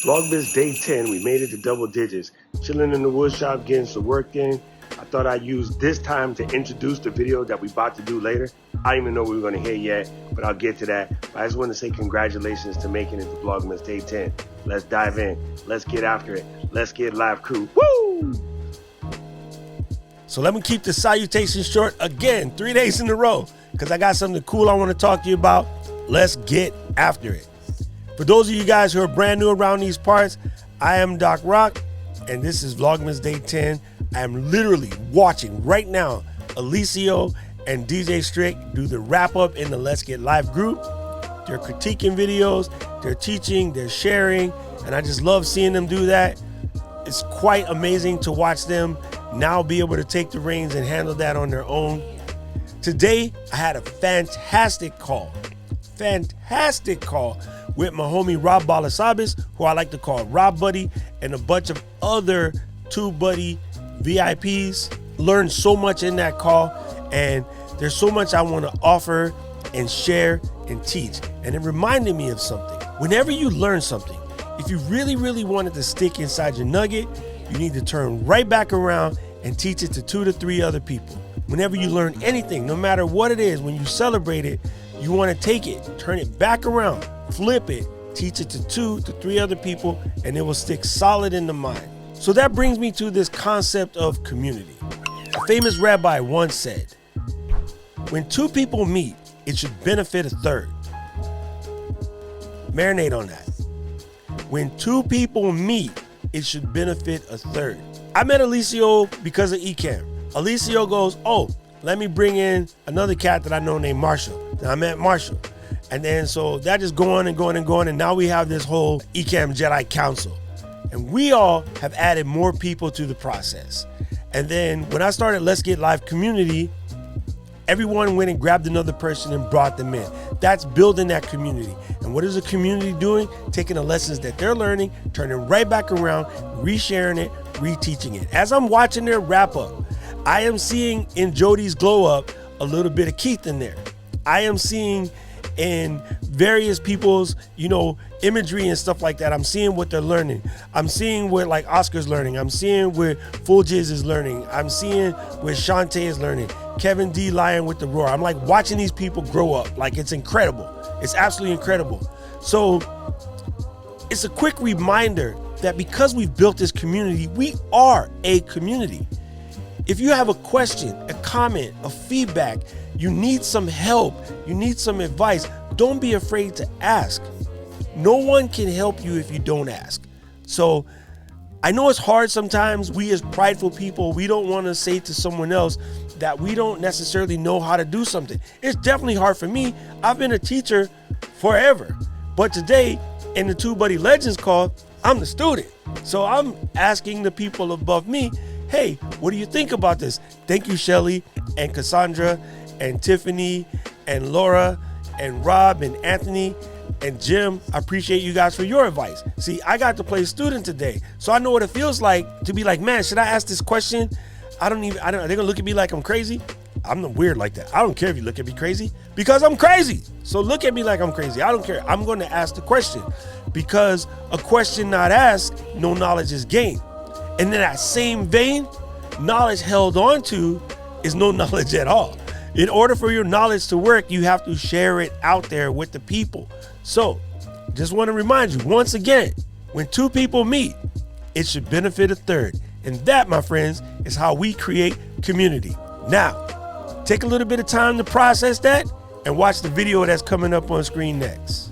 Vlogmas day 10, we made it to double digits. Chilling in the wood shop, getting some work in. I thought I'd use this time to introduce the video that we're about to do later. I don't even know what we're gonna hear yet, but I'll get to that. But I just want to say congratulations to making it to Vlogmas day 10. Let's dive in, let's get after it. Let's get live crew, woo! So let me keep the salutation short again, 3 days in a row, because I got something cool I want to talk to you about. Let's get after it. For those of you guys who are brand new around these parts, I am Doc Rock, and this is Vlogmas Day 10. I am literally watching right now Alicio and DJ Strick do the wrap up in the Let's Get Live group. They're critiquing videos, they're teaching, they're sharing, and I just love seeing them do that. It's quite amazing to watch them now be able to take the reins and handle that on their own. Today, I had a fantastic call with my homie Rob Balasabas, who I like to call Rob Buddy, and a bunch of other TubeBuddy VIPs. Learned so much in that call, and there's so much I want to offer and share and teach. And it reminded me of something. Whenever you learn something, if you really, really want it to stick inside your nugget, you need to turn right back around and teach it to 2 to 3 other people. Whenever you learn anything, no matter what it is, when you celebrate it, you want to take it, turn it back around, flip it, teach it to 2 to 3 other people, and it will stick solid in the mind. So that brings me to this concept of community. A famous rabbi once said, when 2 people meet, it should benefit a third. Marinate on that. When 2 people meet, it should benefit a third. I met Alicio because of Ecamm. Alicio goes, oh, let me bring in another cat that I know named Marshall. Then I met Marshall. And then so that just going and going and going. And now we have this whole Ecamm Jedi Council. And we all have added more people to the process. And then when I started Let's Get Live community, everyone went and grabbed another person and brought them in. That's building that community. And what is a community doing? Taking the lessons that they're learning, turning right back around, resharing it, reteaching it. As I'm watching their wrap up, I am seeing in Jody's glow up a little bit of Keith in there. I am seeing in various people's, imagery and stuff like that. I'm seeing what they're learning. I'm seeing what like Oscar's learning. I'm seeing where Full Jizz is learning. I'm seeing where Shantae is learning. Kevin D. Lion with the roar. I'm like watching these people grow up. Like it's incredible. It's absolutely incredible. So it's a quick reminder that because we've built this community, we are a community. If you have a question, a comment, a feedback, you need some help, you need some advice, don't be afraid to ask. No one can help you if you don't ask. So I know it's hard sometimes. We as prideful people, we don't want to say to someone else that we don't necessarily know how to do something. It's definitely hard for me. I've been a teacher forever. But today in the TubeBuddy Legends call, I'm the student. So I'm asking the people above me, hey, what do you think about this? Thank you, Shelly and Cassandra and Tiffany and Laura and Rob and Anthony and Jim. I appreciate you guys for your advice. See, I got to play student today, so I know what it feels like to be like, man, should I ask this question? Are they gonna look at me like I'm crazy? I'm not weird like that. I don't care if you look at me crazy because I'm crazy. So look at me like I'm crazy. I don't care. I'm going to ask the question because a question not asked, no knowledge is gained. And in that same vein, knowledge held on to is no knowledge at all. In order for your knowledge to work, you have to share it out there with the people. So just want to remind you once again, when 2 people meet, it should benefit a third. And that, my friends, is how we create community. Now, take a little bit of time to process that and watch the video that's coming up on screen next.